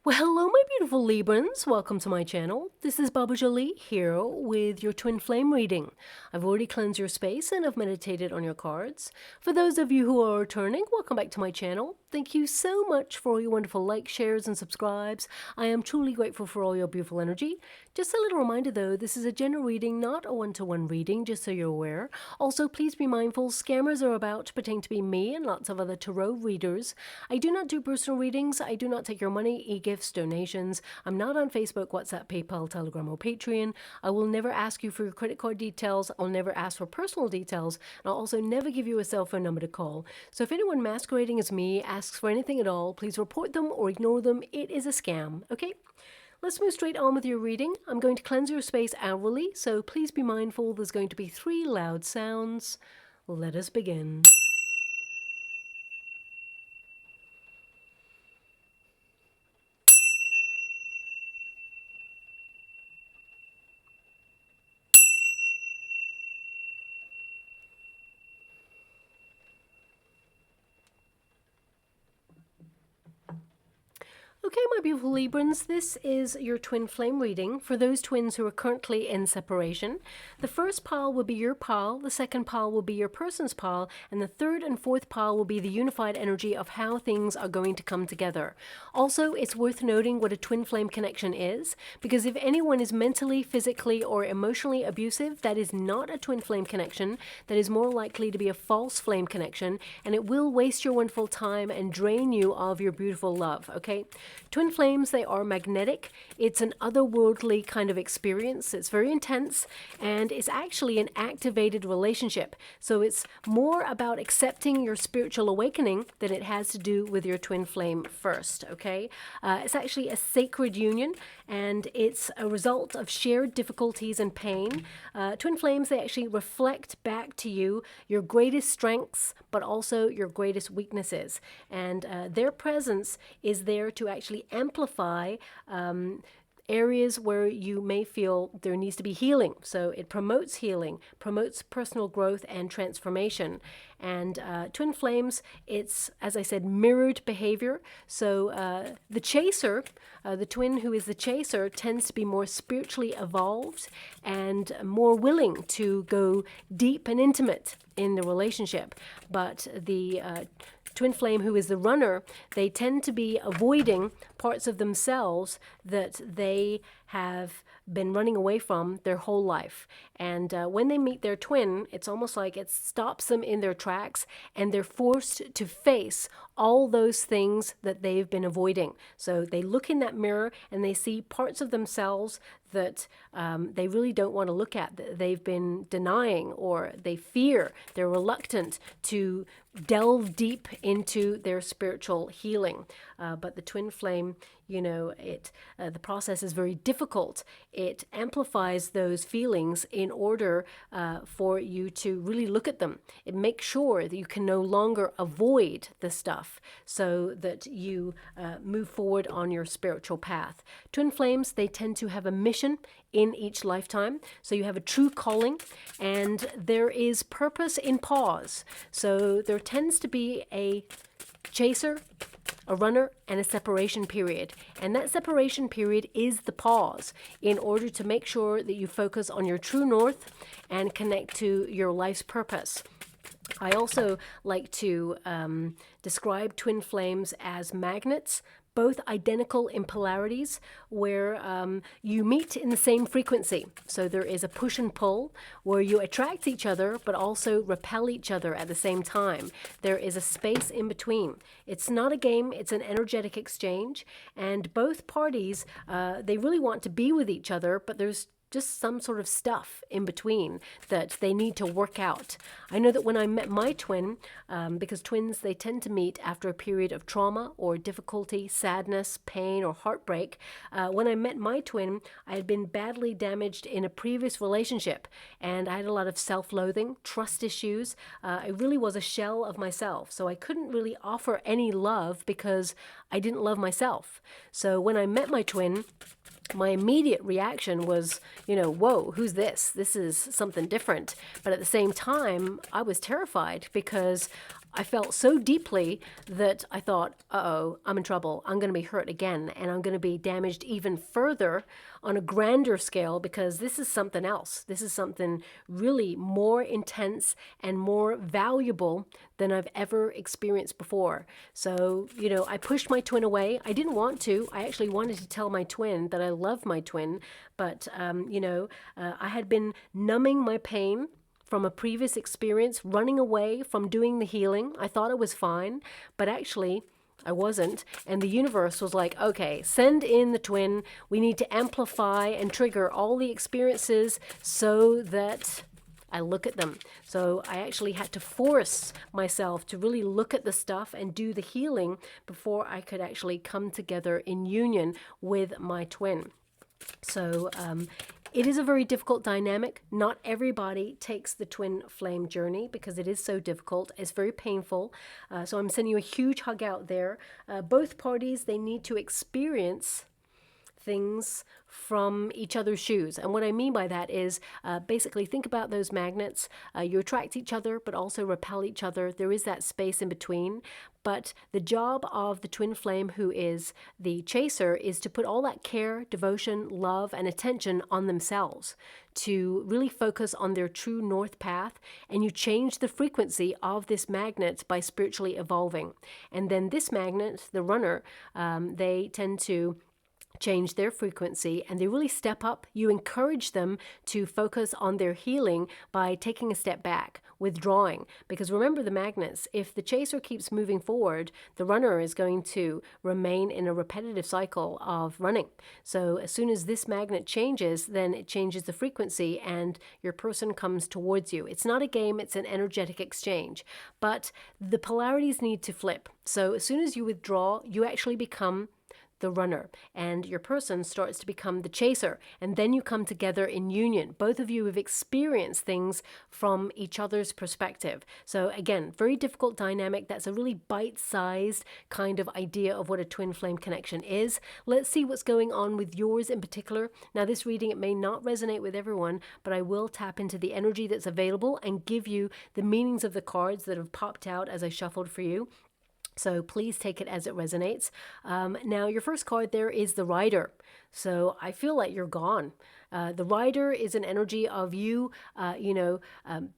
Well, hello, my beautiful Librans. Welcome to my channel. This is Baba Jolie here with your twin flame reading. I've already cleansed your space and I've meditated on your cards. For those of you who are returning, welcome back to my channel. Thank you so much for all your wonderful likes, shares, and subscribes. I am truly grateful for all your beautiful energy. Just a little reminder though, this is a general reading, not a one-to-one reading, just so you're aware. Also, please be mindful, scammers are about to pretend to be me and lots of other tarot readers. I do not do personal readings. I do not take your money, e-gifts, donations. I'm not on Facebook, WhatsApp, PayPal, Telegram, or Patreon. I will never ask you for your credit card details. I'll never ask for personal details. And I'll also never give you a cell phone number to call. So if anyone masquerading as me asks for anything at all, please report them or ignore them. It is a scam, okay? Let's move straight on with your reading. I'm going to cleanse your space hourly, so please be mindful there's going to be 3 loud sounds. Let us begin. Okay, my beautiful Librans, this is your twin flame reading for those twins who are currently in separation. The first pile will be your pile, the second pile will be your person's pile, and the third and fourth pile will be the unified energy of how things are going to come together. Also, it's worth noting what a twin flame connection is, because if anyone is mentally, physically, or emotionally abusive, that is not a twin flame connection. That is more likely to be a false flame connection, and it will waste your wonderful time and drain you of your beautiful love, okay? Twin flames, they are magnetic. It's an otherworldly kind of experience. It's very intense, and it's actually an activated relationship. So it's more about accepting your spiritual awakening than it has to do with your twin flame first, okay? It's actually a sacred union, and it's a result of shared difficulties and pain. Twin flames, they actually reflect back to you your greatest strengths, but also your greatest weaknesses. And their presence is there to actually amplify areas where you may feel there needs to be healing. So it promotes healing, promotes personal growth and transformation. And twin flames, it's, as I said, mirrored behavior. So the chaser, the twin who is the chaser, tends to be more spiritually evolved and more willing to go deep and intimate in the relationship. But the twin flame who is the runner, they tend to be avoiding parts of themselves that they have been running away from their whole life. And when they meet their twin, it's almost like it stops them in their tracks, and they're forced to face all those things that they've been avoiding. So they look in that mirror and they see parts of themselves that they really don't want to look at, that they've been denying, or they fear, they're reluctant to delve deep into their spiritual healing. But the twin flame, you know, the process is very difficult. It amplifies those feelings in order for you to really look at them. It makes sure that you can no longer avoid the stuff, so that you move forward on your spiritual path. Twin flames, they tend to have a mission in each lifetime. So you have a true calling, and there is purpose in pause. So there tends to be a chaser, a runner, and a separation period. And that separation period is the pause in order to make sure that you focus on your true north and connect to your life's purpose. I also like to describe twin flames as magnets, both identical in polarities, where you meet in the same frequency. So there is a push and pull where you attract each other, but also repel each other at the same time. There is a space in between. It's not a game, it's an energetic exchange. And both parties, they really want to be with each other, but there's just some sort of stuff in between that they need to work out. I know that when I met my twin, because twins, they tend to meet after a period of trauma or difficulty, sadness, pain, or heartbreak. When I met my twin, I had been badly damaged in a previous relationship, and I had a lot of self-loathing, trust issues. I really was a shell of myself, so I couldn't really offer any love because I didn't love myself. So when I met my twin, my immediate reaction was, you know, whoa, who's this? This is something different. But at the same time, I was terrified because I felt so deeply that I thought, uh-oh, I'm in trouble. I'm going to be hurt again, and I'm going to be damaged even further on a grander scale, because this is something else. This is something really more intense and more valuable than I've ever experienced before. So, I pushed my twin away. I didn't want to. I actually wanted to tell my twin that I love my twin, but, I had been numbing my pain from a previous experience, running away from doing the healing. I thought it was fine, but actually I wasn't. And the universe was like, okay, send in the twin. We need to amplify and trigger all the experiences so that I look at them. So I actually had to force myself to really look at the stuff and do the healing before I could actually come together in union with my twin. So it is a very difficult dynamic. Not everybody takes the twin flame journey because it is so difficult. It's very painful. So I'm sending you a huge hug out there. Both parties, they need to experience things from each other's shoes. And what I mean by that is basically think about those magnets. You attract each other, but also repel each other. There is that space in between. But the job of the twin flame, who is the chaser, is to put all that care, devotion, love, and attention on themselves, to really focus on their true north path. And you change the frequency of this magnet by spiritually evolving. And then this magnet, the runner, they tend to change their frequency and they really step up. You encourage them to focus on their healing by taking a step back, withdrawing. Because remember the magnets, if the chaser keeps moving forward, the runner is going to remain in a repetitive cycle of running. So as soon as this magnet changes, then it changes the frequency and your person comes towards you. It's not a game, it's an energetic exchange. But the polarities need to flip. So as soon as you withdraw, you actually become the runner, and your person starts to become the chaser, and then you come together in union. Both of you have experienced things from each other's perspective. So again, very difficult dynamic. That's a really bite-sized kind of idea of what a twin flame connection is. Let's see what's going on with yours in particular. Now this reading, it may not resonate with everyone, but I will tap into the energy that's available and give you the meanings of the cards that have popped out as I shuffled for you. So please take it as it resonates. Now, your first card there is the Rider. So I feel like you're gone. The Rider is an energy of you,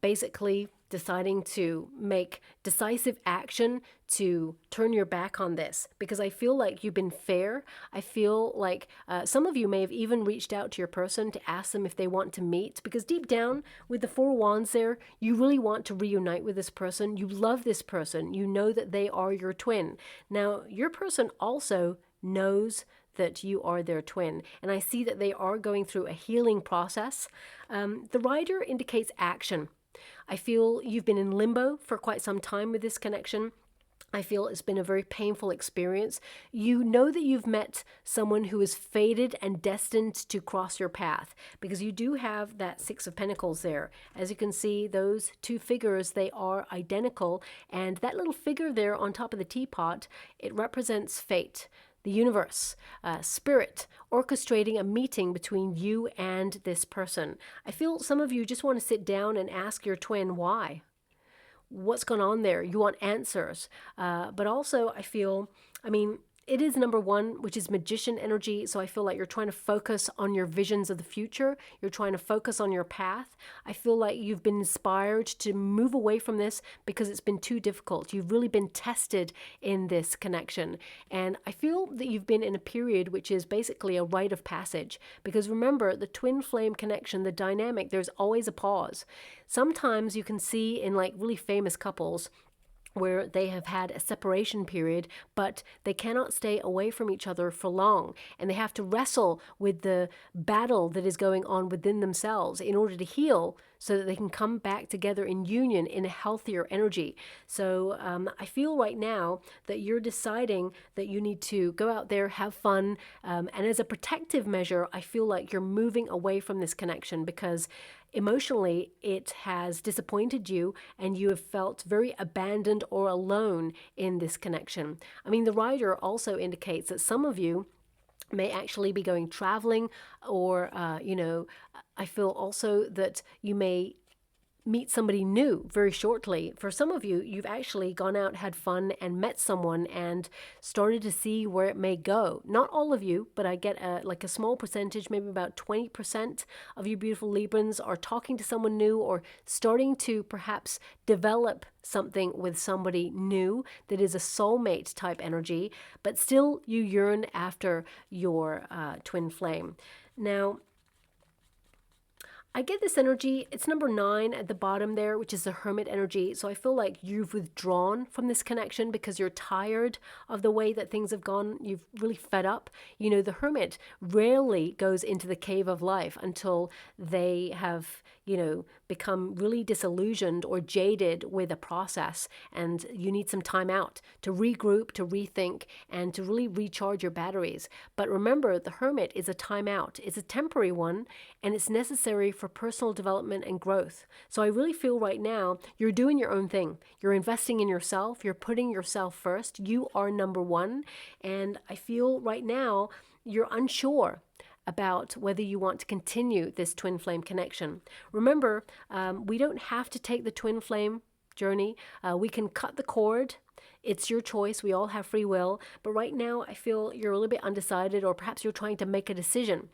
basically deciding to make decisive action to turn your back on this, because I feel like you've been fair. I feel like some of you may have even reached out to your person to ask them if they want to meet, because deep down with the Four of Wands there, you really want to reunite with this person. You love this person. You know that they are your twin. Now, your person also knows that you are their twin, and I see that they are going through a healing process. The Rider indicates action. I feel you've been in limbo for quite some time with this connection. I feel it's been a very painful experience. You know that you've met someone who is fated and destined to cross your path, because you do have that Six of Pentacles there. As you can see, those two figures, they are identical, and that little figure there on top of the teapot, it represents fate. The universe, spirit, orchestrating a meeting between you and this person. I feel some of you just want to sit down and ask your twin why. What's going on there? You want answers. But also I feel, it is number one, which is magician energy. So I feel like you're trying to focus on your visions of the future. You're trying to focus on your path. I feel like you've been inspired to move away from this because it's been too difficult. You've really been tested in this connection. And I feel that you've been in a period which is basically a rite of passage. Because remember, the twin flame connection, the dynamic, there's always a pause. Sometimes you can see in like really famous couples where they have had a separation period, but they cannot stay away from each other for long. And they have to wrestle with the battle that is going on within themselves in order to heal so that they can come back together in union in a healthier energy. So I feel right now that you're deciding that you need to go out there, have fun. And as a protective measure, I feel like you're moving away from this connection because emotionally, it has disappointed you and you have felt very abandoned or alone in this connection. The Rider also indicates that some of you may actually be going traveling, or, I feel also that you may meet somebody new very shortly. For some of you, you've actually gone out, had fun, and met someone and started to see where it may go. Not all of you, but I get like a small percentage, maybe about 20% of you beautiful Librans are talking to someone new or starting to perhaps develop something with somebody new that is a soulmate type energy, but still you yearn after your twin flame. Now, I get this energy, it's number 9 at the bottom there, which is the Hermit energy. So I feel like you've withdrawn from this connection because you're tired of the way that things have gone. You've really fed up. You know, the Hermit rarely goes into the cave of life until they have, you know, become really disillusioned or jaded with a process, and you need some time out to regroup, to rethink, and to really recharge your batteries. But remember, the Hermit is a time out. It's a temporary one, and it's necessary for personal development and growth. So I really feel right now you're doing your own thing. You're investing in yourself. You're putting yourself first. You are number one. And I feel right now you're unsure about whether you want to continue this twin flame connection. Remember, we don't have to take the twin flame journey. We can cut the cord. It's your choice. We all have free will. But right now, I feel you're a little bit undecided, or perhaps you're trying to make a decision.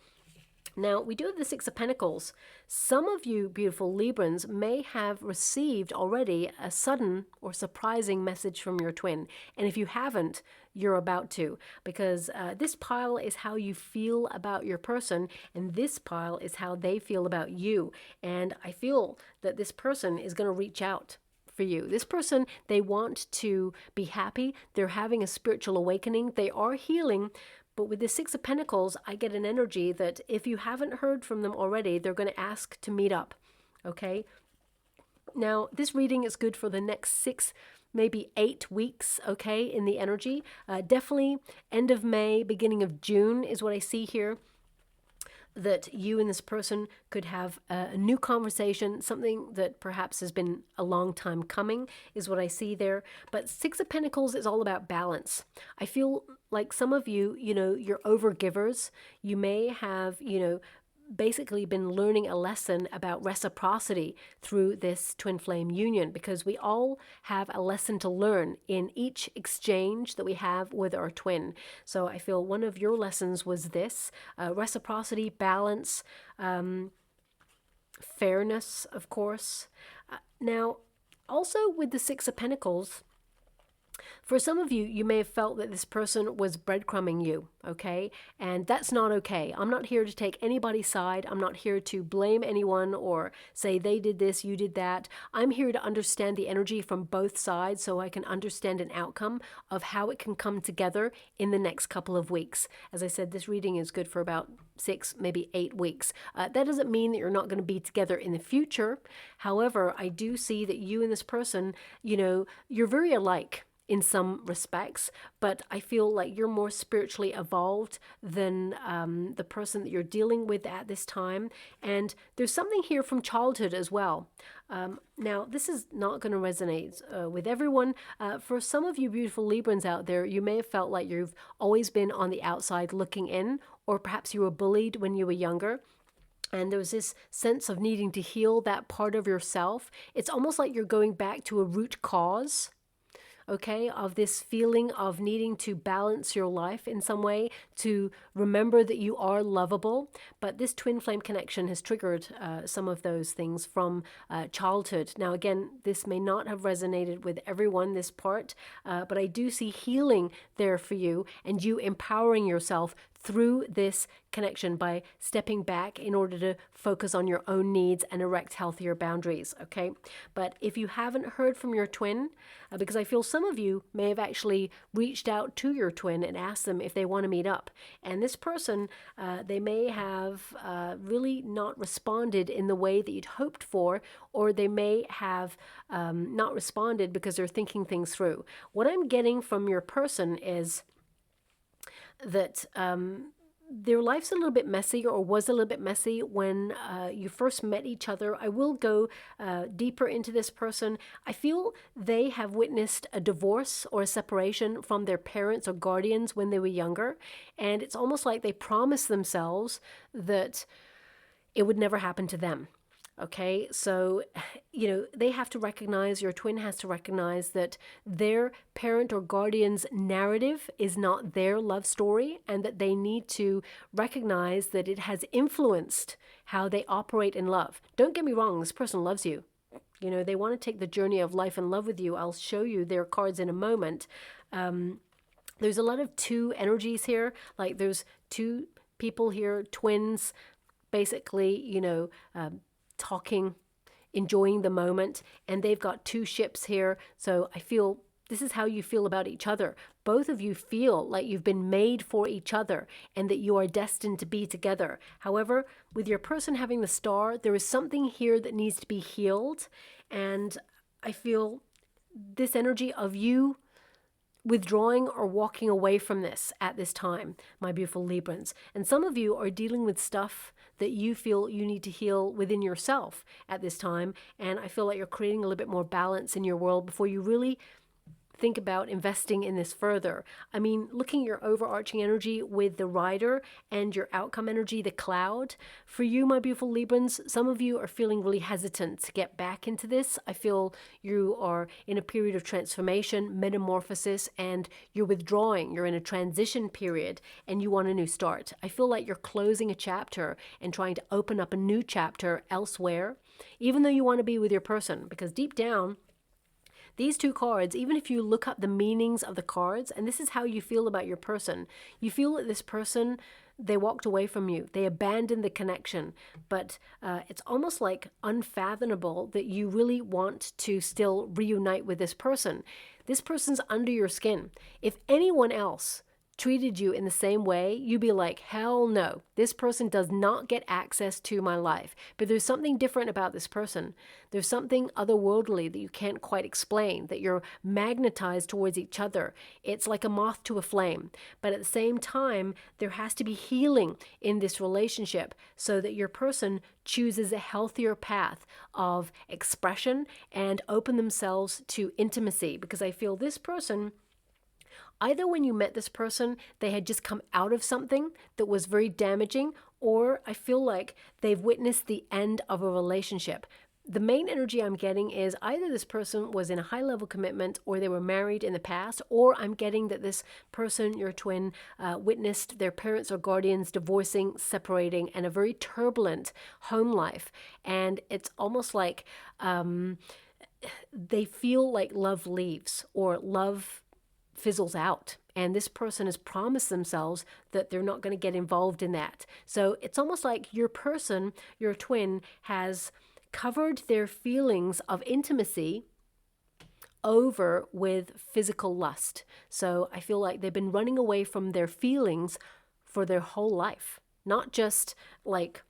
Now, we do have the Six of Pentacles. Some of you beautiful Librans may have received already a sudden or surprising message from your twin. And if you haven't, you're about to, because this pile is how you feel about your person, and this pile is how they feel about you. And I feel that this person is going to reach out for you. This person, they want to be happy. They're having a spiritual awakening. They are healing. But with the Six of Pentacles, I get an energy that if you haven't heard from them already, they're going to ask to meet up. Okay? Now, this reading is good for the next 6, maybe 8 weeks, okay, in the energy. Definitely end of May, beginning of June is what I see here. That you and this person could have a new conversation, something that perhaps has been a long time coming is what I see there. But Six of Pentacles is all about balance. I feel like some of you, you know, you're overgivers. You may have, you know, basically been learning a lesson about reciprocity through this twin flame union, because we all have a lesson to learn in each exchange that we have with our twin. So I feel one of your lessons was this, reciprocity, balance, fairness, of course. Now, also with the Six of Pentacles, for some of you, you may have felt that this person was breadcrumbing you, okay? And that's not okay. I'm not here to take anybody's side. I'm not here to blame anyone or say they did this, you did that. I'm here to understand the energy from both sides so I can understand an outcome of how it can come together in the next couple of weeks. As I said, this reading is good for about 6, maybe 8 weeks. That doesn't mean that you're not going to be together in the future. However, I do see that you and this person, you know, you're very alike in some respects, but I feel like you're more spiritually evolved than the person that you're dealing with at this time. And there's something here from childhood as well. Now, this is not going to resonate with everyone. For some of you beautiful Librans out there, you may have felt like you've always been on the outside looking in, or perhaps you were bullied when you were younger. And there was this sense of needing to heal that part of yourself. It's almost like you're going back to a root cause, okay, of this feeling of needing to balance your life in some way, to remember that you are lovable. But this twin flame connection has triggered some of those things from childhood. Now, again, this may not have resonated with everyone, this part, but I do see healing there for you, and you empowering yourself through this connection by stepping back in order to focus on your own needs and erect healthier boundaries, okay? But if you haven't heard from your twin, because I feel some of you may have actually reached out to your twin and asked them if they want to meet up. And this person, they may have really not responded in the way that you'd hoped for, or they may have not responded because they're thinking things through. What I'm getting from your person is that their life's a little bit messy, or was a little bit messy when you first met each other. I will go deeper into this person. I feel they have witnessed a divorce or a separation from their parents or guardians when they were younger, and it's almost like they promised themselves that it would never happen to them. Okay, so, they have to recognize, your twin has to recognize that their parent or guardian's narrative is not their love story, and that they need to recognize that it has influenced how they operate in love. Don't get me wrong, this person loves you. They want to take the journey of life in love with you. I'll show you their cards in a moment. There's a lot of two energies here. Like there's two people here, twins, basically, talking, enjoying the moment, and they've got two ships here. So I feel this is how you feel about each other. Both of you feel like you've been made for each other and that you are destined to be together. However, with your person having the star, there is something here that needs to be healed. And I feel this energy of you withdrawing or walking away from this at this time, my beautiful Librans. And some of you are dealing with stuff that you feel you need to heal within yourself at this time. And I feel like you're creating a little bit more balance in your world before you really think about investing in this further. I mean, looking at your overarching energy with the rider and your outcome energy, the cloud, for you, my beautiful Librans, some of you are feeling really hesitant to get back into this. I feel you are in a period of transformation, metamorphosis, and you're withdrawing. You're in a transition period and you want a new start. I feel like you're closing a chapter and trying to open up a new chapter elsewhere, even though you want to be with your person, because deep down, these two cards, even if you look up the meanings of the cards, and this is how you feel about your person, you feel that this person, they walked away from you. They abandoned the connection. But it's almost like unfathomable that you really want to still reunite with this person. This person's under your skin. If anyone else treated you in the same way, you'd be like, hell no, this person does not get access to my life. But there's something different about this person. There's something otherworldly that you can't quite explain, that you're magnetized towards each other. It's like a moth to a flame. But at the same time, there has to be healing in this relationship so that your person chooses a healthier path of expression and open themselves to intimacy. Because I feel this person, either when you met this person, they had just come out of something that was very damaging, or I feel like they've witnessed the end of a relationship. The main energy I'm getting is either this person was in a high-level commitment or they were married in the past, or I'm getting that this person, your twin, witnessed their parents or guardians divorcing, separating, and a very turbulent home life. And it's almost like they feel like love leaves or love fizzles out, and this person has promised themselves that they're not going to get involved in that. So it's almost like your person, your twin, has covered their feelings of intimacy over with physical lust. So I feel like they've been running away from their feelings for their whole life, not just like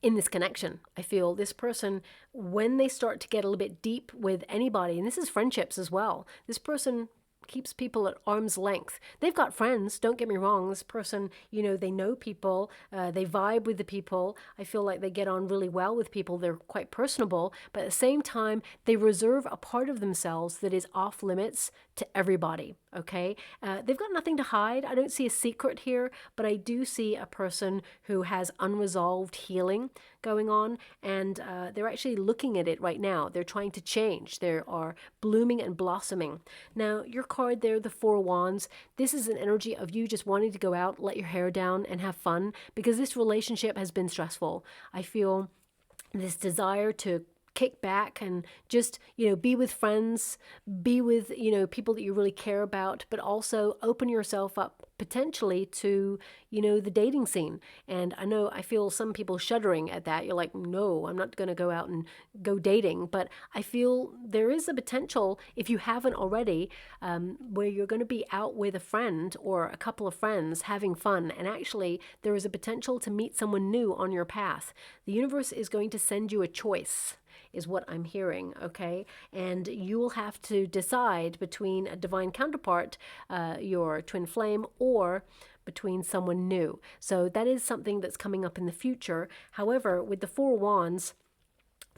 in this connection. I feel this person, when they start to get a little bit deep with anybody, and this is friendships as well, this person keeps people at arm's length. They've got friends, don't get me wrong. This person, they know people, they vibe with the people. I feel like they get on really well with people. They're quite personable, but at the same time, they reserve a part of themselves that is off limits to everybody, okay? They've got nothing to hide. I don't see a secret here, but I do see a person who has unresolved healing going on, and they're actually looking at it right now. They're trying to change. They are blooming and blossoming. Now, your card there, the Four of Wands, this is an energy of you just wanting to go out, let your hair down, and have fun, because this relationship has been stressful. I feel this desire to kick back and just, be with friends, be with, people that you really care about, but also open yourself up potentially to, the dating scene. And I feel some people shuddering at that. You're like, no, I'm not going to go out and go dating. But I feel there is a potential, if you haven't already, where you're going to be out with a friend or a couple of friends having fun. And actually, there is a potential to meet someone new on your path. The universe is going to send you a choice, is what I'm hearing, okay? And you will have to decide between a divine counterpart, your twin flame, or between someone new. So that is something that's coming up in the future. However, with the Four of Wands,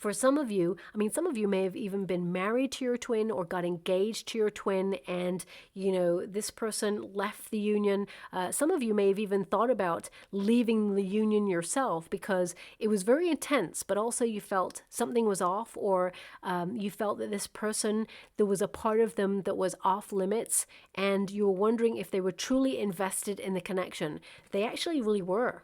For some of you, I mean, some of you may have even been married to your twin or got engaged to your twin, and, you know, this person left the union. Some of you may have even thought about leaving the union yourself because it was very intense, but also you felt something was off, or you felt that this person, there was a part of them that was off limits, and you were wondering if they were truly invested in the connection. They actually really were.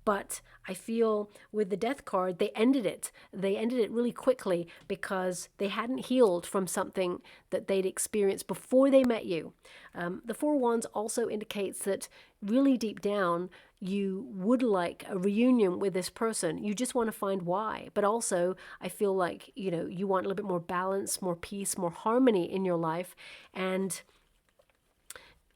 But I feel with the Death card, they ended it. They ended it really quickly because they hadn't healed from something that they'd experienced before they met you. The Four of Wands also indicates that really deep down, you would like a reunion with this person. You just want to find why. But also, I feel like, you know, you want a little bit more balance, more peace, more harmony in your life. And,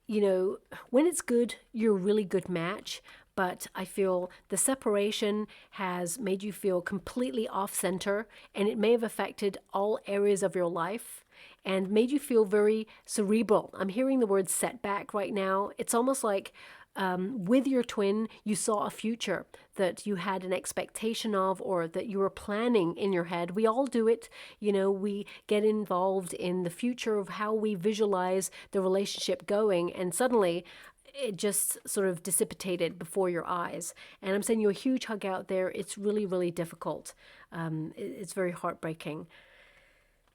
you know, when it's good, you're a really good match. But I feel the separation has made you feel completely off center, and it may have affected all areas of your life and made you feel very cerebral. I'm hearing the word setback right now. It's almost like with your twin, you saw a future that you had an expectation of, or that you were planning in your head. We all do it. You know, we get involved in the future of how we visualize the relationship going, and suddenly it just sort of dissipated before your eyes. And I'm sending you a huge hug out there. It's really, really difficult. It's very heartbreaking.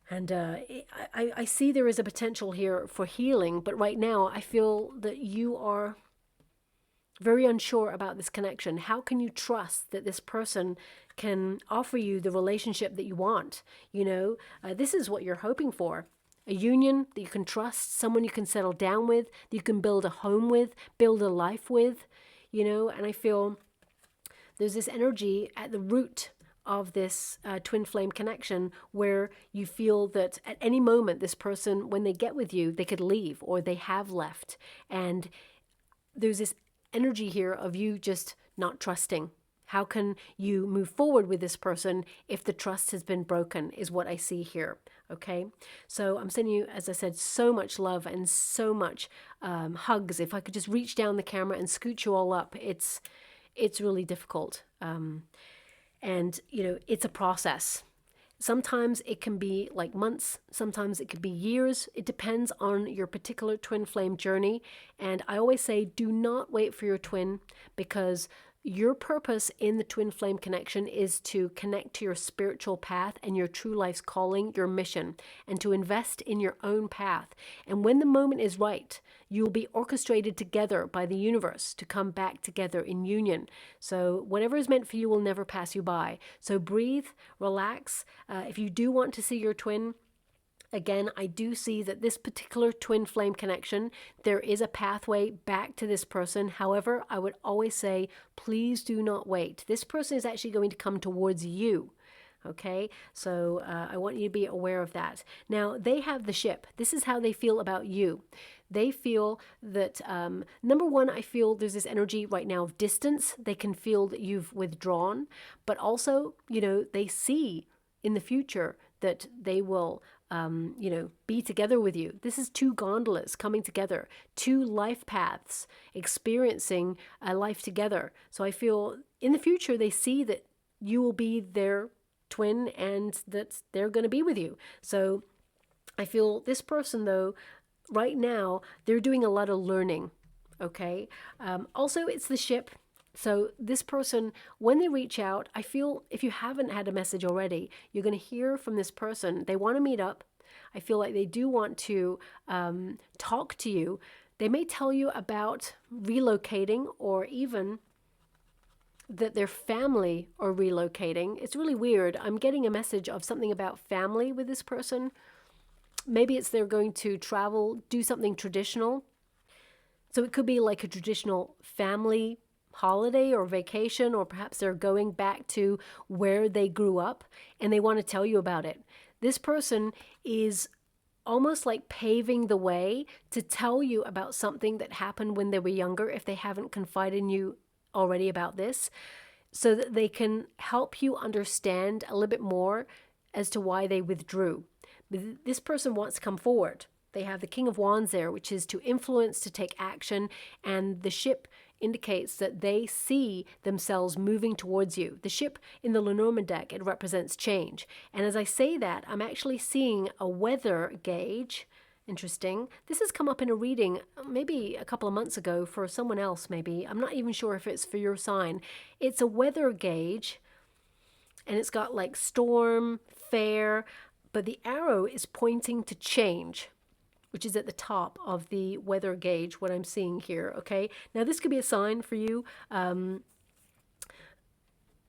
And I see there is a potential here for healing, but right now I feel that you are very unsure about this connection. How can you trust that this person can offer you the relationship that you want? You know, this is what you're hoping for. A union that you can trust, someone you can settle down with, that you can build a home with, build a life with, you know. And I feel there's this energy at the root of this twin flame connection where you feel that at any moment this person, when they get with you, they could leave, or they have left. And there's this energy here of you just not trusting. How can you move forward with this person if the trust has been broken, is what I see here. Okay, so I'm sending you, as I said, so much love and so much hugs. If I could just reach down the camera and scoot you all up, it's really difficult. And, you know, it's a process. Sometimes it can be like months, sometimes it could be years. It depends on your particular twin flame journey. And I always say, do not wait for your twin, because your purpose in the twin flame connection is to connect to your spiritual path and your true life's calling, your mission, and to invest in your own path. And when the moment is right, you will be orchestrated together by the universe to come back together in union. So whatever is meant for you will never pass you by. So breathe, relax. If you do want to see your twin, again, I do see that this particular twin flame connection, there is a pathway back to this person. However, I would always say, please do not wait. This person is actually going to come towards you. Okay, so I want you to be aware of that. Now, they have the ship. This is how they feel about you. They feel that, number one, I feel there's this energy right now of distance. They can feel that you've withdrawn, but also, you know, they see in the future that they will you know, be together with you. This is two gondolas coming together, two life paths experiencing a life together. So I feel in the future they see that you will be their twin and that they're going to be with you. So I feel this person, though, right now, they're doing a lot of learning. Okay. Also, it's the ship. So this person, when they reach out, I feel if you haven't had a message already, you're going to hear from this person. They want to meet up. I feel like they do want to talk to you. They may tell you about relocating, or even that their family are relocating. It's really weird. I'm getting a message of something about family with this person. Maybe it's they're going to travel, do something traditional. So it could be like a traditional family holiday or vacation, or perhaps they're going back to where they grew up and they want to tell you about it. This person is almost like paving the way to tell you about something that happened when they were younger, if they haven't confided in you already about this, so that they can help you understand a little bit more as to why they withdrew. This person wants to come forward. They have the King of Wands there, which is to influence, to take action, and the ship indicates that they see themselves moving towards you. The ship in the Lenormand deck, it represents change. And as I say that, I'm actually seeing a weather gauge. Interesting. This has come up in a reading maybe a couple of months ago for someone else, maybe. I'm not even sure if it's for your sign. It's a weather gauge, and it's got like storm, fair, but the arrow is pointing to change, which is at the top of the weather gauge, what I'm seeing here, okay? Now, this could be a sign for you.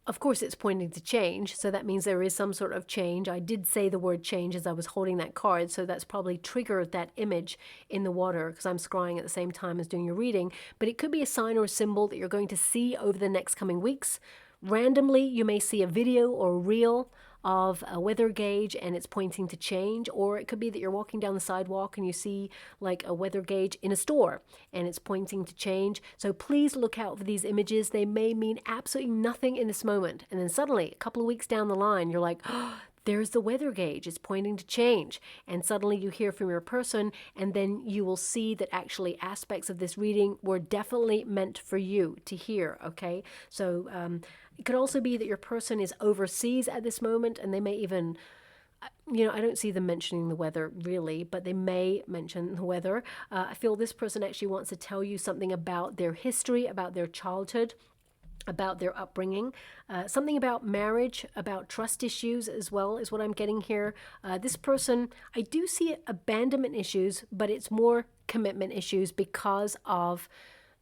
Of course, it's pointing to change, so that means there is some sort of change. I did say the word change as I was holding that card, so that's probably triggered that image in the water because I'm scrying at the same time as doing your reading. But it could be a sign or a symbol that you're going to see over the next coming weeks. Randomly, you may see a video or a reel of a weather gauge and it's pointing to change, or it could be that you're walking down the sidewalk and you see like a weather gauge in a store and it's pointing to change. So please look out for these images. They may mean absolutely nothing in this moment, and then suddenly a couple of weeks down the line you're like, oh, there's the weather gauge, it's pointing to change, and suddenly you hear from your person, and then you will see that actually aspects of this reading were definitely meant for you to hear, okay? So it could also be that your person is overseas at this moment, and they may even, you know, I don't see them mentioning the weather really, but they may mention the weather. I feel this person actually wants to tell you something about their history, about their childhood, about their upbringing, something about marriage, about trust issues as well is what I'm getting here. This person, I do see abandonment issues, but it's more commitment issues because of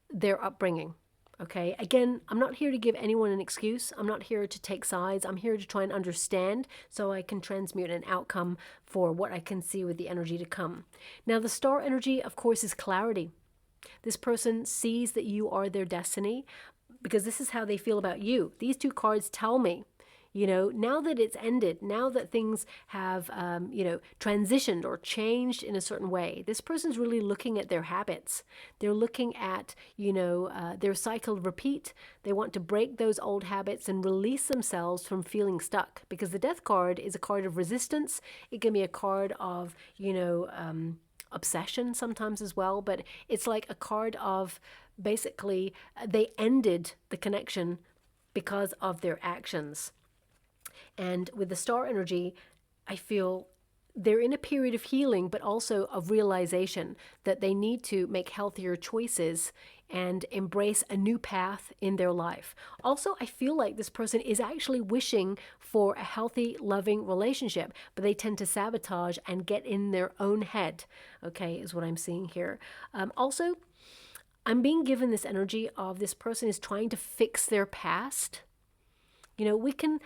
their upbringing. Okay, again, I'm not here to give anyone an excuse. I'm not here to take sides. I'm here to try and understand so I can transmute an outcome for what I can see with the energy to come. Now, the star energy, of course, is clarity. This person sees that you are their destiny because this is how they feel about you. These two cards tell me, you know, now that it's ended, now that things have, you know, transitioned or changed in a certain way, this person's really looking at their habits. They're looking at, you know, their cycle repeat. They want to break those old habits and release themselves from feeling stuck, because the Death card is a card of resistance. It can be a card of, you know, obsession sometimes as well, but it's like a card of basically they ended the connection because of their actions. And with the star energy, I feel they're in a period of healing, but also of realization that they need to make healthier choices and embrace a new path in their life. Also, I feel like this person is actually wishing for a healthy, loving relationship, but they tend to sabotage and get in their own head, okay, is what I'm seeing here. Also, I'm being given this energy of this person is trying to fix their past. You know, we can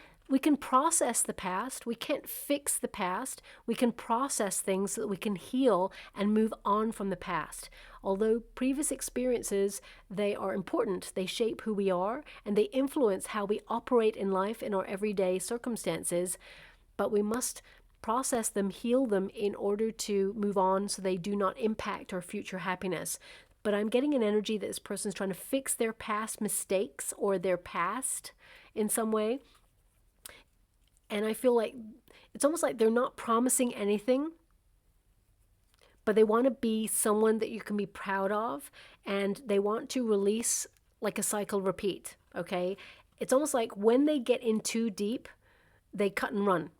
process the past. We can't fix the past. We can process things so that we can heal and move on from the past. Although previous experiences, they are important. They shape who we are and they influence how we operate in life in our everyday circumstances. But we must process them, heal them in order to move on so they do not impact our future happiness. But I'm getting an energy that this person's trying to fix their past mistakes or their past in some way. And I feel like it's almost like they're not promising anything, but they want to be someone that you can be proud of, and they want to release like a cycle repeat, okay? It's almost like when they get in too deep, they cut and run.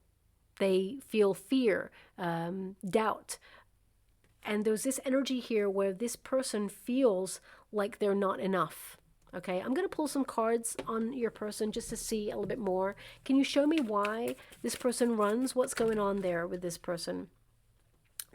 They feel fear, doubt. And there's this energy here where this person feels like they're not enough. Okay, I'm going to pull some cards on your person just to see a little bit more. Can you show me why this person runs? What's going on there with this person?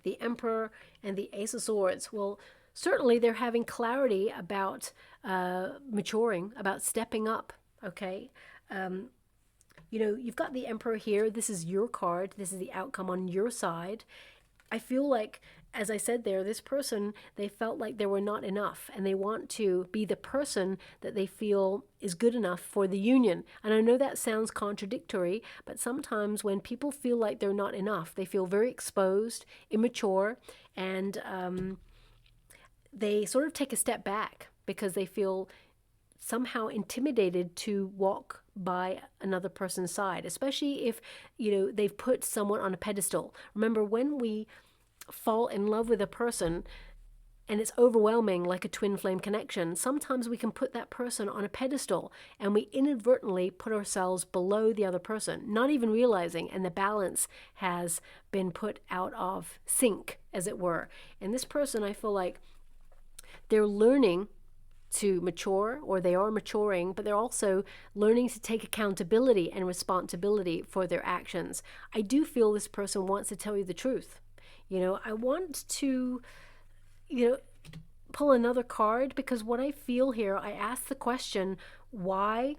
The Emperor and the Ace of Swords. Well, certainly they're having clarity about maturing, about stepping up, okay? You know, you've got the Emperor here. This is your card. This is the outcome on your side. I feel like, as I said there, this person, they felt like they were not enough, and they want to be the person that they feel is good enough for the union. And I know that sounds contradictory, but sometimes when people feel like they're not enough, they feel very exposed, immature, and they sort of take a step back because they feel somehow intimidated to walk by another person's side, especially if, you know, they've put someone on a pedestal. Remember, when we fall in love with a person, and it's overwhelming like a twin flame connection, sometimes we can put that person on a pedestal and we inadvertently put ourselves below the other person, not even realizing, and the balance has been put out of sync, as it were. And this person, I feel like they're learning to mature, or they are maturing, but they're also learning to take accountability and responsibility for their actions. I do feel this person wants to tell you the truth. I want to pull another card, because what I feel here, I ask the question, why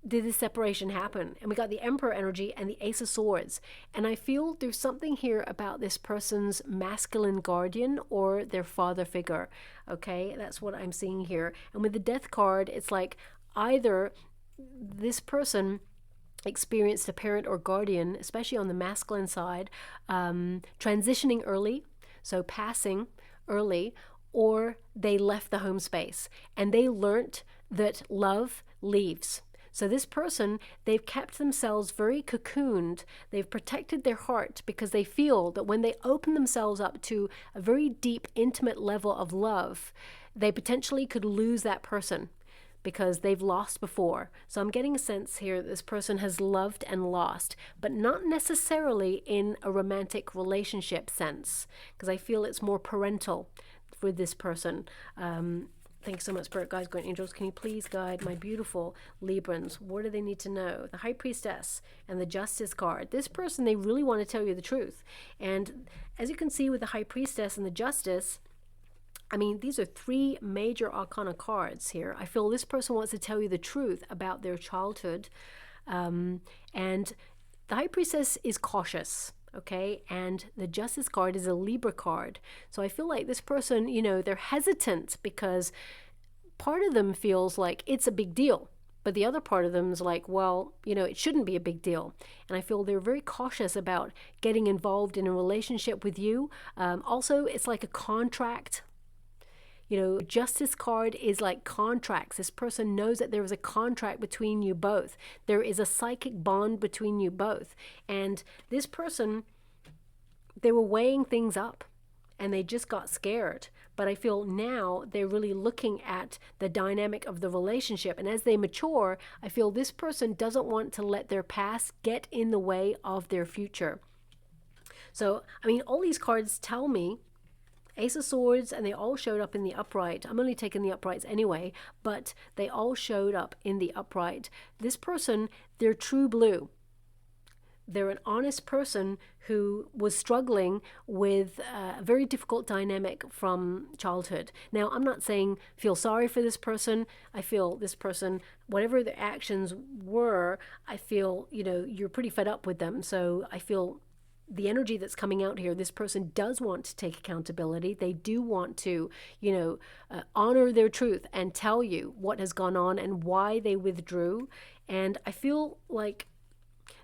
did this separation happen? And we got the Emperor energy and the Ace of Swords, and I feel there's something here about this person's masculine guardian or their father figure. Okay, that's what I'm seeing here. And with the Death card, it's like either this person experienced a parent or guardian, especially on the masculine side, transitioning early, so passing early, or they left the home space and they learnt that love leaves. So this person, they've kept themselves very cocooned. They've protected their heart because they feel that when they open themselves up to a very deep, intimate level of love, they potentially could lose that person because they've lost before. So I'm getting a sense here that this person has loved and lost, but not necessarily in a romantic relationship sense, because I feel it's more parental with this person. Thanks so much, Spirit Guides, Guardian Angels. Can you please guide my beautiful Librans? What do they need to know? The High Priestess and the Justice card. This person, they really want to tell you the truth. And as you can see with the High Priestess and the Justice, I mean, these are three major arcana cards here. I feel this person wants to tell you the truth about their childhood. And the High Priestess is cautious. Okay, and the Justice card is a Libra card. So I feel like this person, they're hesitant because part of them feels like it's a big deal, but the other part of them is like, well, it shouldn't be a big deal. And I feel they're very cautious about getting involved in a relationship with you. Also, it's like a contract. Justice card is like contracts. This person knows that there is a contract between you both. There is a psychic bond between you both. And this person, they were weighing things up and they just got scared. But I feel now they're really looking at the dynamic of the relationship. And as they mature, I feel this person doesn't want to let their past get in the way of their future. So, I mean, all these cards tell me Ace of Swords, and they all showed up in the upright. I'm only taking the uprights anyway, but they all showed up in the upright. This person, they're true blue. They're an honest person who was struggling with a very difficult dynamic from childhood. Now, I'm not saying feel sorry for this person. I feel this person, whatever their actions were, I feel, you're pretty fed up with them. So I feel the energy that's coming out here, this person does want to take accountability. They do want to, honor their truth and tell you what has gone on and why they withdrew. And I feel like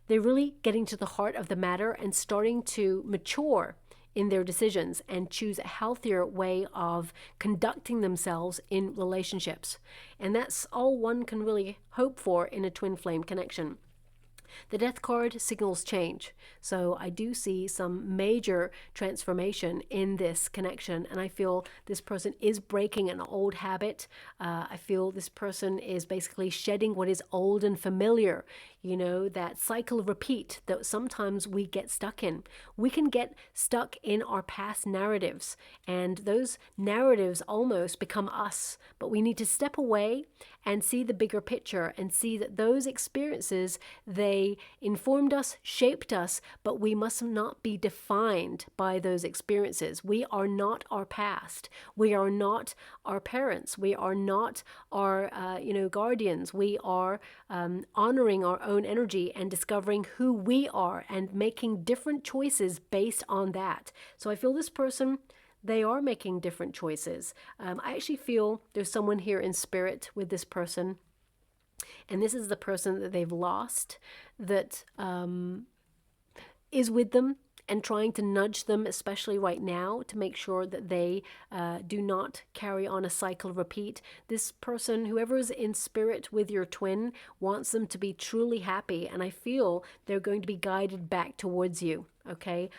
they're really getting to the heart of the matter and starting to mature in their decisions and choose a healthier way of conducting themselves in relationships. And that's all one can really hope for in a twin flame connection. The Death card signals change. So I do see some major transformation in this connection. And I feel this person is breaking an old habit. I feel this person is basically shedding what is old and familiar. That cycle repeat that sometimes we get stuck in. We can get stuck in our past narratives. And those narratives almost become us. But we need to step away and see the bigger picture and see that those experiences, they informed us, shaped us, but we must not be defined by those experiences. We are not our past. We are not our parents. We are not our, guardians. We are honoring our own energy and discovering who we are and making different choices based on that. So I feel this person, they are making different choices. I actually feel there's someone here in spirit with this person. And this is the person that they've lost that is with them and trying to nudge them, especially right now, to make sure that they do not carry on a cycle repeat. This person, whoever is in spirit with your twin, wants them to be truly happy. And I feel they're going to be guided back towards you, okay?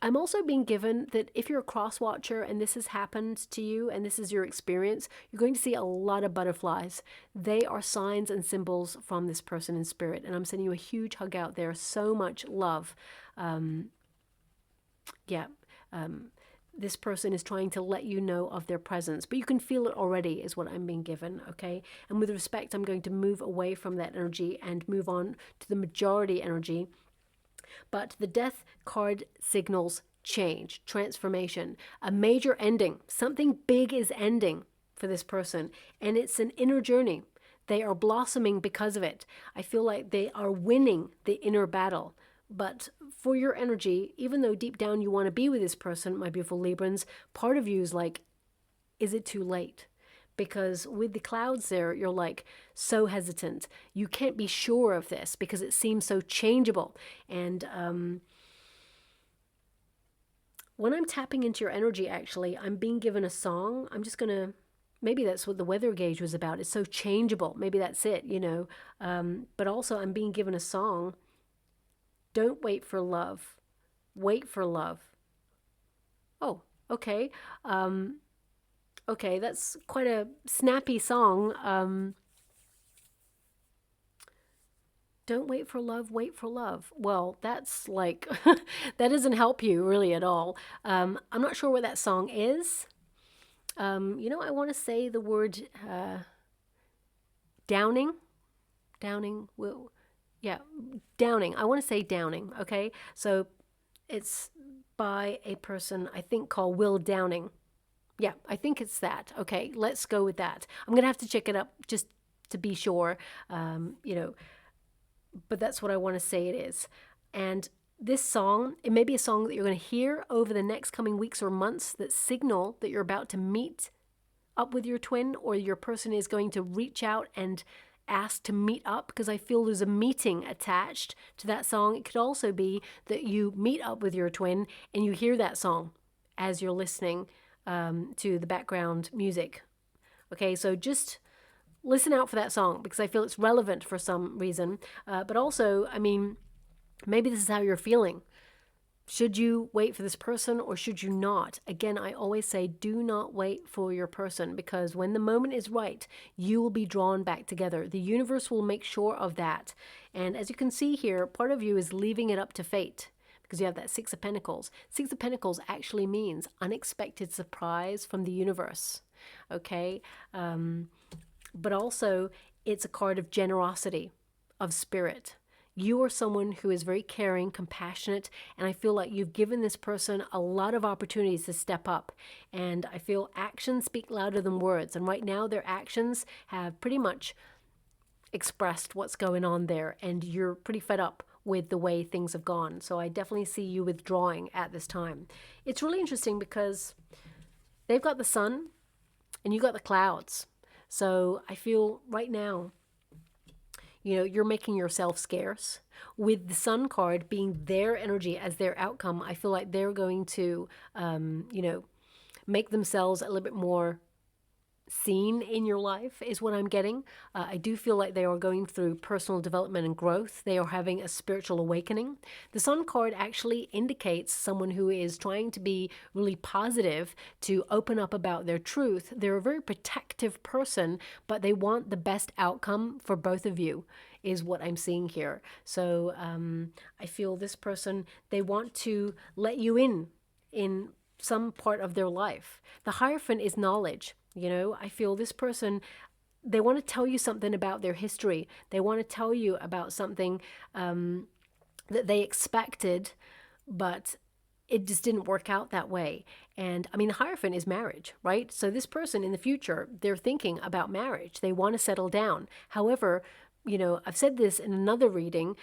I'm also being given that if you're a cross watcher and this has happened to you and this is your experience, you're going to see a lot of butterflies. They are signs and symbols from this person in spirit. And I'm sending you a huge hug out there. So much love. Yeah. This person is trying to let you know of their presence, but you can feel it already is what I'm being given, okay? And with respect, I'm going to move away from that energy and move on to the majority energy. But the death card signals change, transformation, a major ending. Something big is ending for this person, and it's an inner journey. They are blossoming because of it. I feel like they are winning the inner battle. But for your energy, even though deep down you want to be with this person, my beautiful Librans, part of you is like, is it too late? Because with the clouds there, you're like so hesitant. You can't be sure of this because it seems so changeable. And when I'm tapping into your energy, actually, I'm being given a song. I'm just going to, maybe that's what the weather gauge was about. It's so changeable. Maybe that's it, you know. But also I'm being given a song. Don't wait for love. Wait for love. Oh, okay. Okay, that's quite a snappy song. Don't wait for love, wait for love. Well, that's like, that doesn't help you really at all. I'm not sure what that song is. You know, I want to say the word downing. Downing, will, yeah, downing. I want to say downing, okay? So it's by a person, I think, called Will Downing. Yeah, I think it's that. Okay, let's go with that. I'm going to have to check it up just to be sure, you know, but that's what I want to say it is. And this song, it may be a song that you're going to hear over the next coming weeks or months that signal that you're about to meet up with your twin, or your person is going to reach out and ask to meet up, because I feel there's a meeting attached to that song. It could also be that you meet up with your twin and you hear that song as you're listening to the background music. Okay, so just listen out for that song because I feel it's relevant for some reason. But also, I mean, maybe this is how you're feeling. Should you wait for this person or should you not? Again, I always say do not wait for your person, because when the moment is right, you will be drawn back together. The universe will make sure of that. And as you can see here, part of you is leaving it up to fate, because you have that Six of Pentacles. Six of Pentacles actually means unexpected surprise from the universe, okay? But also, it's a card of generosity, of spirit. You are someone who is very caring, compassionate, and I feel like you've given this person a lot of opportunities to step up. And I feel actions speak louder than words. And right now, their actions have pretty much expressed what's going on there, and you're pretty fed up with the way things have gone. So I definitely see you withdrawing at this time. It's really interesting because they've got the sun and you got the clouds. So I feel right now, you know, you're making yourself scarce. With the Sun card being their energy as their outcome, I feel like they're going to, you know, make themselves a little bit more seen in your life is what I'm getting. I do feel like they are going through personal development and growth. They are having a spiritual awakening. The Sun card actually indicates someone who is trying to be really positive, to open up about their truth. They're a very protective person, but they want the best outcome for both of you is what I'm seeing here. So I feel this person, they want to let you in some part of their life. The Hierophant is knowledge. You know, I feel this person, they want to tell you something about their history. They want to tell you about something that they expected, but it just didn't work out that way. And I mean, the Hierophant is marriage, right? So this person in the future, they're thinking about marriage. They want to settle down. However, you know, I've said this in another reading,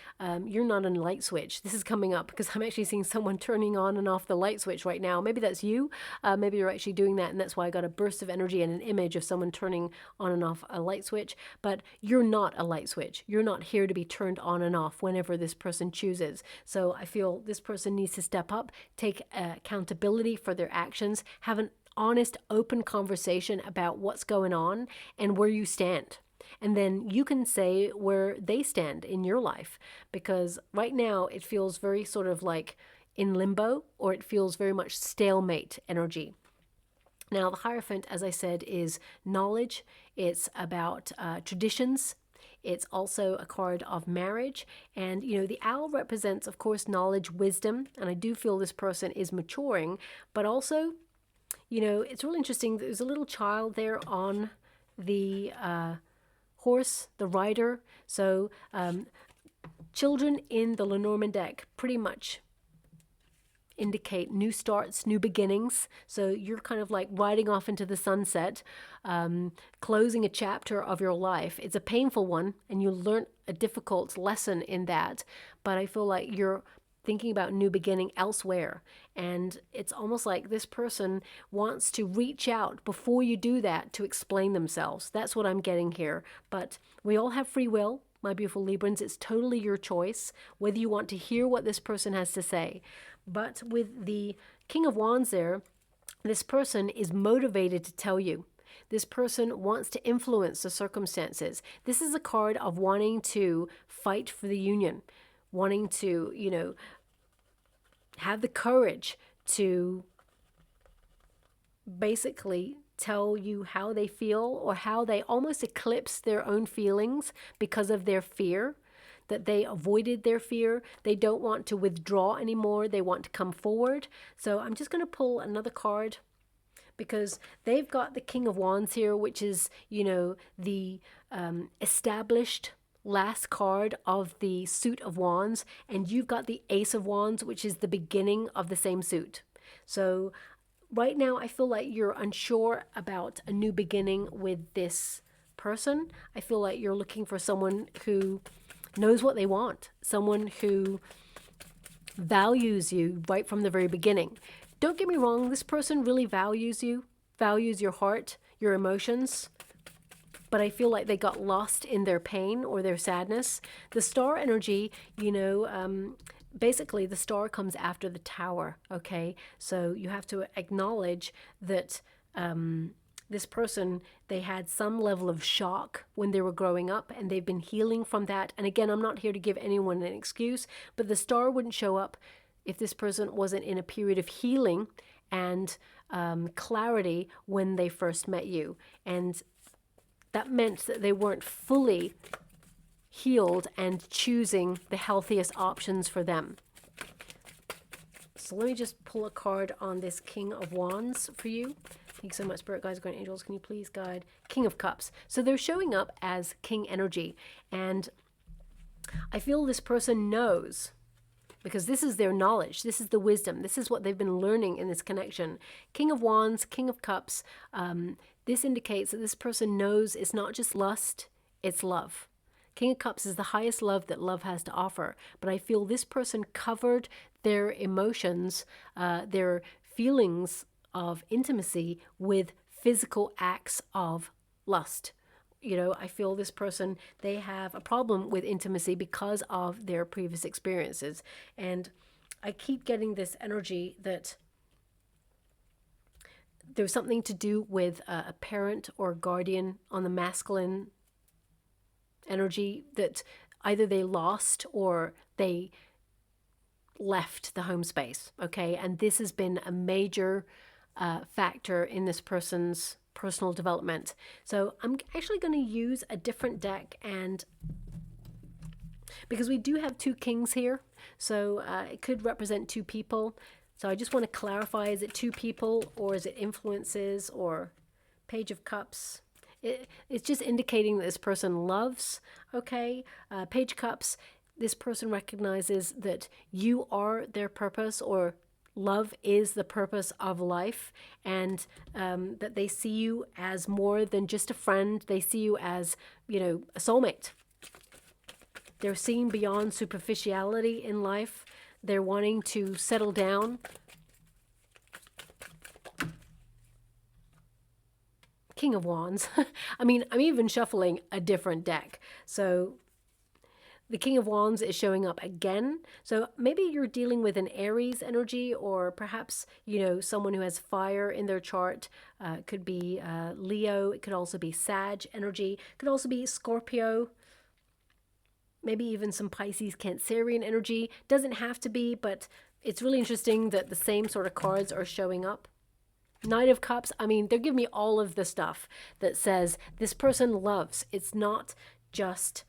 you're not on a light switch. This is coming up because I'm actually seeing someone turning on and off the light switch right now. Maybe that's you. Maybe you're actually doing that, and that's why I got a burst of energy and an image of someone turning on and off a light switch. But you're not a light switch. You're not here to be turned on and off whenever this person chooses. So I feel this person needs to step up, take accountability for their actions, have an honest, open conversation about what's going on and where you stand. And then you can say where they stand in your life, because right now it feels very sort of like in limbo, or it feels very much stalemate energy. Now, the Hierophant, as I said, is knowledge. It's about traditions. It's also a card of marriage. And, you know, the owl represents, of course, knowledge, wisdom. And I do feel this person is maturing. But also, you know, it's really interesting. There's a little child there on the horse, the rider. So children in the Lenormand deck pretty much indicate new starts, new beginnings. So you're kind of like riding off into the sunset, closing a chapter of your life. It's a painful one, and you learn a difficult lesson in that. But I feel like you're thinking about new beginning elsewhere. And it's almost like this person wants to reach out before you do that to explain themselves. That's what I'm getting here. But we all have free will, my beautiful Librans. It's totally your choice whether you want to hear what this person has to say. But with the King of Wands there, this person is motivated to tell you. This person wants to influence the circumstances. This is a card of wanting to fight for the union, wanting to, you know, have the courage to basically tell you how they feel, or how they almost eclipse their own feelings because of their fear, that they avoided their fear. They don't want to withdraw anymore. They want to come forward. So I'm just going to pull another card, because they've got the King of Wands here, which is, you know, the established last card of the suit of wands, and you've got the Ace of Wands, which is the beginning of the same suit. So right now I feel like you're unsure about a new beginning with this person. I feel like you're looking for someone who knows what they want, someone who values you right from the very beginning. Don't get me wrong, this person really values you, values your heart, your emotions, but I feel like they got lost in their pain or their sadness. The star energy, you know, basically the star comes after the tower, okay? So you have to acknowledge that this person, they had some level of shock when they were growing up, and they've been healing from that. And again, I'm not here to give anyone an excuse, but the star wouldn't show up if this person wasn't in a period of healing and clarity when they first met you. And that meant that they weren't fully healed and choosing the healthiest options for them. So let me just pull a card on this King of Wands for you. Thank you so much, Spirit Guides, Guardian Angels. Can you please guide King of Cups? So they're showing up as King energy. And I feel this person knows, because this is their knowledge. This is the wisdom. This is what they've been learning in this connection. King of Wands, King of Cups. This indicates that this person knows it's not just lust, it's love. King of Cups is the highest love that love has to offer. But I feel this person covered their emotions, their feelings of intimacy with physical acts of lust. You know, I feel this person, they have a problem with intimacy because of their previous experiences. And I keep getting this energy that there's something to do with a parent or guardian on the masculine energy, that either they lost or they left the home space, okay? And this has been a major factor in this person's personal development. So I'm actually going to use a different deck, and because we do have two kings here, so it could represent two people. So I just want to clarify, is it two people, or is it influences, or Page of Cups? It's just indicating that this person loves, okay? Page of Cups, this person recognizes that you are their purpose, or love is the purpose of life, and that they see you as more than just a friend. They see you as, you know, a soulmate. They're seeing beyond superficiality in life. They're wanting to settle down. King of Wands. I mean, I'm even shuffling a different deck. So the King of Wands is showing up again. So maybe you're dealing with an Aries energy, or perhaps, you know, someone who has fire in their chart. It could be Leo. It could also be Sag energy. It could also be Scorpio. Maybe even some Pisces, Cancerian energy. Doesn't have to be, but it's really interesting that the same sort of cards are showing up. Knight of Cups, I mean, they're giving me all of the stuff that says this person loves. It's not just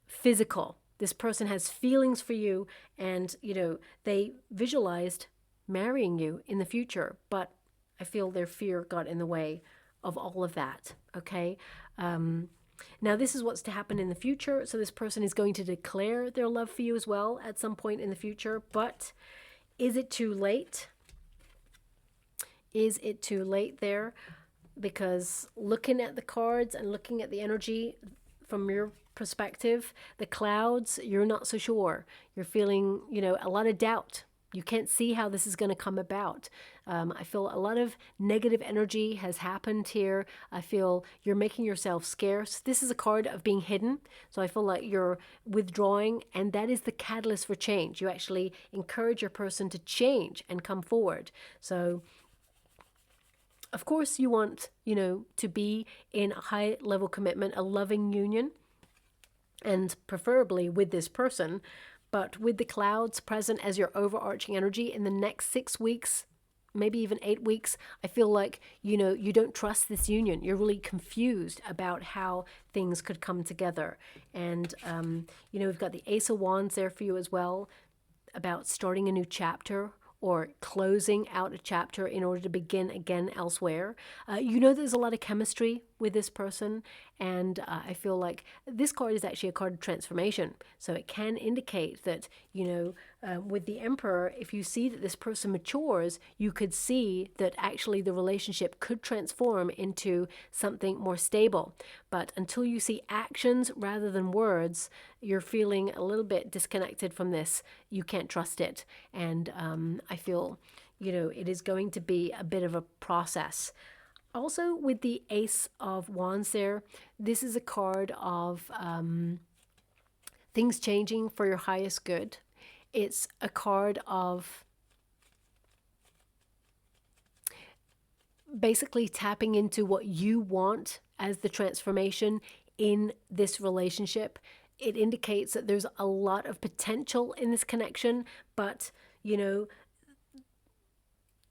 physical. This person has feelings for you, and, you know, they visualized marrying you in the future, but I feel their fear got in the way of all of that, okay? Now, this is what's to happen in the future. So this person is going to declare their love for you as well at some point in the future, but is it too late? Is it too late there? Because looking at the cards and looking at the energy from your perspective, the clouds, you're not so sure. You're feeling, you know, a lot of doubt. You can't see how this is going to come about. I feel a lot of negative energy has happened here. I feel you're making yourself scarce. This is a card of being hidden. So I feel like you're withdrawing, and that is the catalyst for change. You actually encourage your person to change and come forward. So of course you want, you know, to be in a high level commitment, a loving union, and preferably with this person. But with the clouds present as your overarching energy in the next 6 weeks, maybe even 8 weeks, I feel like, you know, you don't trust this union. You're really confused about how things could come together. And, you know, we've got the Ace of Wands there for you as well, about starting a new chapter or closing out a chapter in order to begin again elsewhere. You know, there's a lot of chemistry with this person, and I feel like this card is actually a card of transformation. So it can indicate that, you know, with the Emperor, if you see that this person matures, you could see that actually the relationship could transform into something more stable. But until you see actions rather than words, you're feeling a little bit disconnected from this. You can't trust it. And I feel, you know, it is going to be a bit of a process. Also, with the Ace of Wands there, this is a card of things changing for your highest good. It's a card of basically tapping into what you want as the transformation in this relationship. It indicates that there's a lot of potential in this connection, but, you know,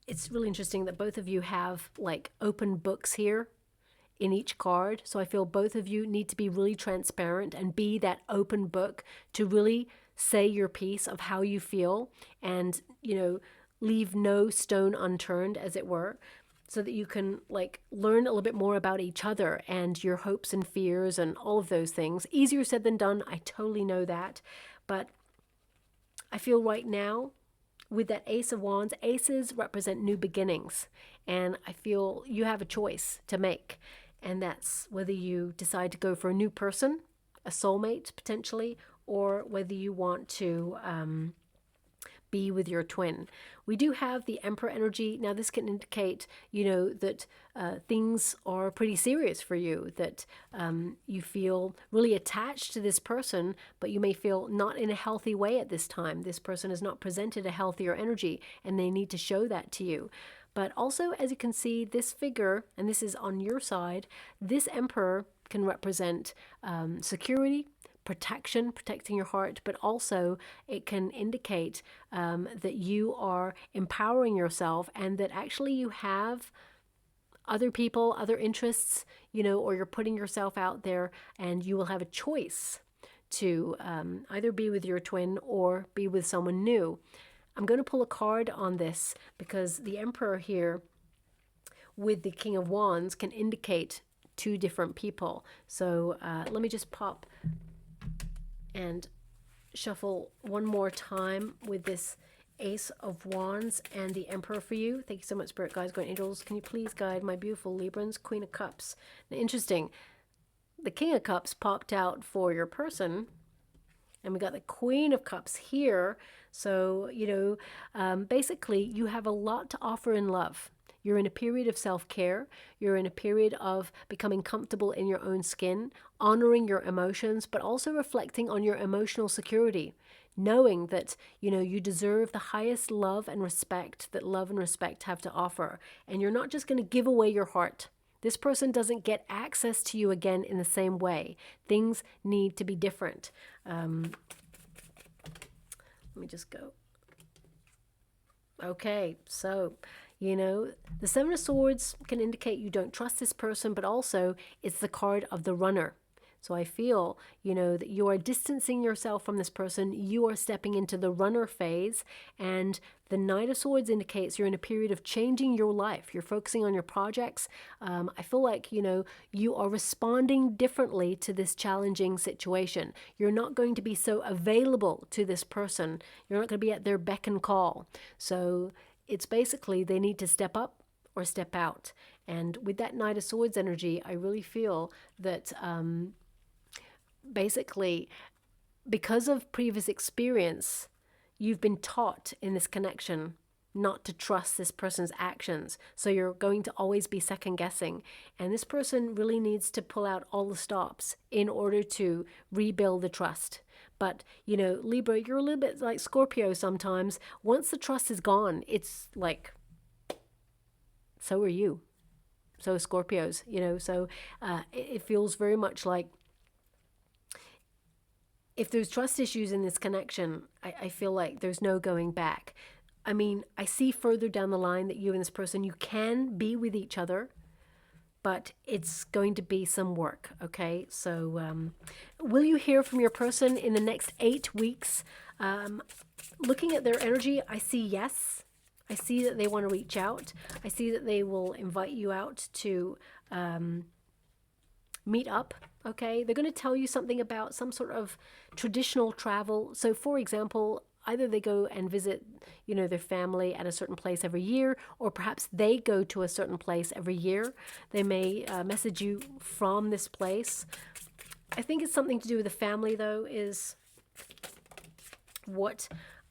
it's really interesting that both of you have like open books here in each card. So I feel both of you need to be really transparent and be that open book to really say your piece of how you feel, and, you know, leave no stone unturned, as it were, so that you can like learn a little bit more about each other and your hopes and fears and all of those things. Easier said than done. I totally know that. But I feel right now, with that Ace of Wands, aces represent new beginnings. And I feel you have a choice to make. And that's whether you decide to go for a new person, a soulmate potentially, or whether you want to be with your twin. We do have the Emperor energy. Now this can indicate, you know, that things are pretty serious for you, that you feel really attached to this person, but you may feel not in a healthy way at this time. This person has not presented a healthier energy, and they need to show that to you. But also, as you can see, this figure, and this is on your side, this Emperor can represent security, protection, protecting your heart, but also it can indicate that you are empowering yourself, and that actually you have other people, other interests, you know, or you're putting yourself out there, and you will have a choice to either be with your twin or be with someone new. I'm going to pull a card on this because the Emperor here with the King of Wands can indicate two different people. So let me just pop and shuffle one more time with this Ace of Wands and the Emperor for you. Thank you so much, Spirit Guides, Guardian Angels. Can you please guide my beautiful Librans? Queen of Cups. Now, interesting. The King of Cups popped out for your person, and we got the Queen of Cups here. So, you know, basically you have a lot to offer in love. You're in a period of self-care. You're in a period of becoming comfortable in your own skin, honoring your emotions, but also reflecting on your emotional security, knowing that, you know, you deserve the highest love and respect that love and respect have to offer. And you're not just going to give away your heart. This person doesn't get access to you again in the same way. Things need to be different. Let me just go. Okay, so, the Seven of Swords can indicate you don't trust this person, but also it's the card of the runner. So I feel, that you are distancing yourself from this person. You are stepping into the runner phase. And the Knight of Swords indicates you're in a period of changing your life. You're focusing on your projects. I feel like, you are responding differently to this challenging situation. You're not going to be so available to this person. You're not going to be at their beck and call. So it's basically they need to step up or step out. And with that Knight of Swords energy, I really feel that basically, because of previous experience, you've been taught in this connection not to trust this person's actions. So you're going to always be second guessing. And this person really needs to pull out all the stops in order to rebuild the trust. But, Libra, you're a little bit like Scorpio sometimes. Once the trust is gone, it's like, so are you. So are Scorpios, So it feels very much like, if there's trust issues in this connection, I feel like there's no going back. I mean, I see further down the line that you and this person, you can be with each other, but it's going to be some work, okay? So will you hear from your person in the next 8 weeks? Looking at their energy, I see yes. I see that they want to reach out. I see that they will invite you out to meet up. Okay, they're going to tell you something about some sort of traditional travel. So, for example, either they go and visit, their family at a certain place every year, or perhaps they go to a certain place every year. They may message you from this place. I think it's something to do with the family, though, is what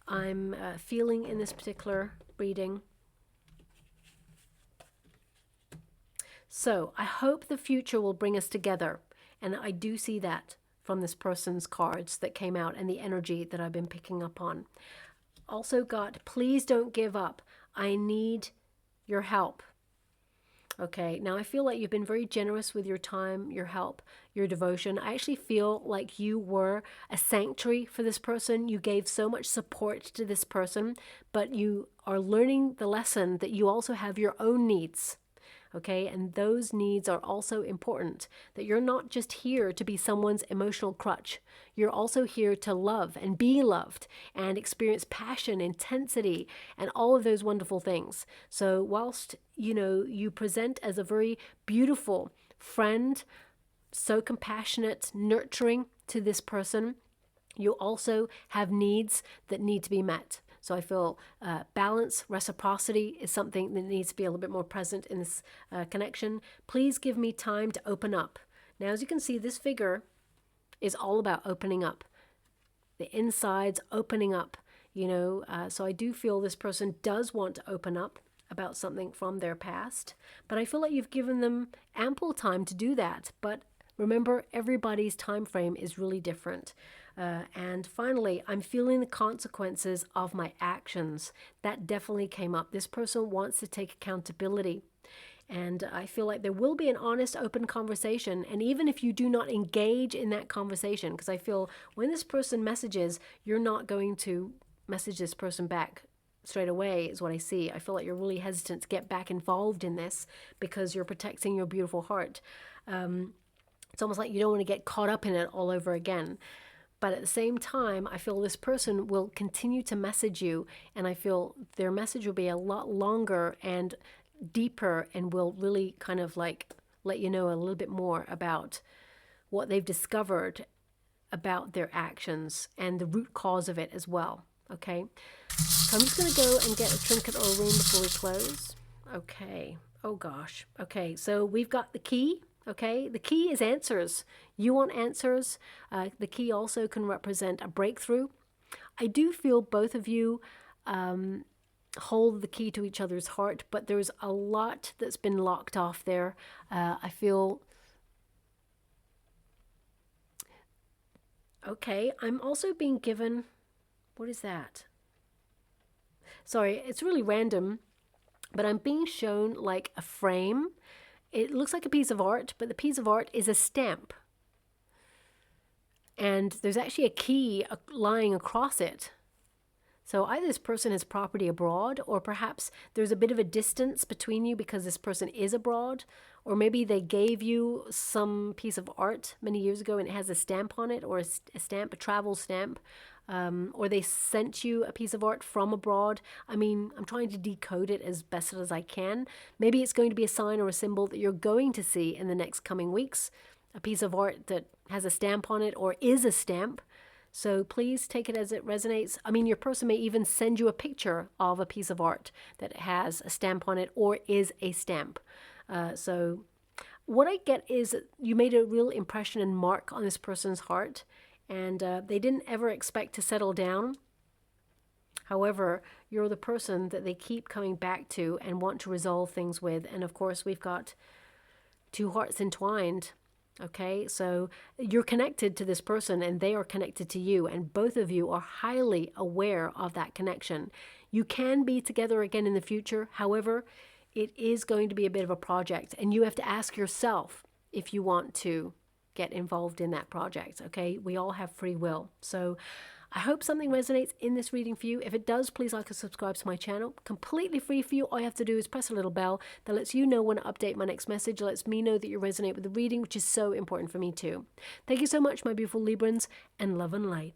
I'm feeling in this particular reading. So, I hope the future will bring us together. And I do see that from this person's cards that came out and the energy that I've been picking up on. Also got, please don't give up. I need your help. Okay, now I feel like you've been very generous with your time, your help, your devotion. I actually feel like you were a sanctuary for this person. You gave so much support to this person, but you are learning the lesson that you also have your own needs. Okay, and those needs are also important, that you're not just here to be someone's emotional crutch. You're also here to love and be loved and experience passion, intensity, and all of those wonderful things. So whilst, you present as a very beautiful friend, so compassionate, nurturing to this person, you also have needs that need to be met. So I feel balance, reciprocity is something that needs to be a little bit more present in this connection. Please give me time to open up. Now, as you can see, this figure is all about opening up. The insides opening up, So I do feel this person does want to open up about something from their past. But I feel like you've given them ample time to do that. But remember, everybody's time frame is really different. And finally, I'm feeling the consequences of my actions. That definitely came up. This person wants to take accountability. And I feel like there will be an honest, open conversation. And even if you do not engage in that conversation, because I feel when this person messages, you're not going to message this person back straight away, is what I see. I feel like you're really hesitant to get back involved in this because you're protecting your beautiful heart. It's almost like you don't want to get caught up in it all over again. But at the same time, I feel this person will continue to message you, and I feel their message will be a lot longer and deeper and will really kind of like let you know a little bit more about what they've discovered about their actions and the root cause of it as well. Okay, so I'm just going to go and get a trinket or a rune before we close. Okay, oh gosh. Okay, so we've got the key. Okay, the key is answers. You want answers. The key also can represent a breakthrough. I do feel both of you hold the key to each other's heart, but there's a lot that's been locked off there. I feel... Okay, I'm also being given... What is that? Sorry, it's really random, but I'm being shown like a frame. It looks like a piece of art, but the piece of art is a stamp. And there's actually a key lying across it. So either this person has property abroad, or perhaps there's a bit of a distance between you because this person is abroad, or maybe they gave you some piece of art many years ago and it has a stamp on it, or a stamp, a travel stamp, or they sent you a piece of art from abroad. I mean, I'm trying to decode it as best as I can. Maybe it's going to be a sign or a symbol that you're going to see in the next coming weeks, a piece of art that has a stamp on it or is a stamp. So please take it as it resonates. I mean, your person may even send you a picture of a piece of art that has a stamp on it or is a stamp. So what I get is you made a real impression and mark on this person's heart, and they didn't ever expect to settle down. However, you're the person that they keep coming back to and want to resolve things with. And of course, we've got two hearts entwined. Okay, so you're connected to this person and they are connected to you, and both of you are highly aware of that connection. You can be together again in the future. However, it is going to be a bit of a project, and you have to ask yourself if you want to get involved in that project. Okay, we all have free will. So I hope something resonates in this reading for you. If it does, please like and subscribe to my channel. Completely free for you. All you have to do is press a little bell that lets you know when I update my next message. It lets me know that you resonate with the reading, which is so important for me too. Thank you so much, my beautiful Librans, and love and light.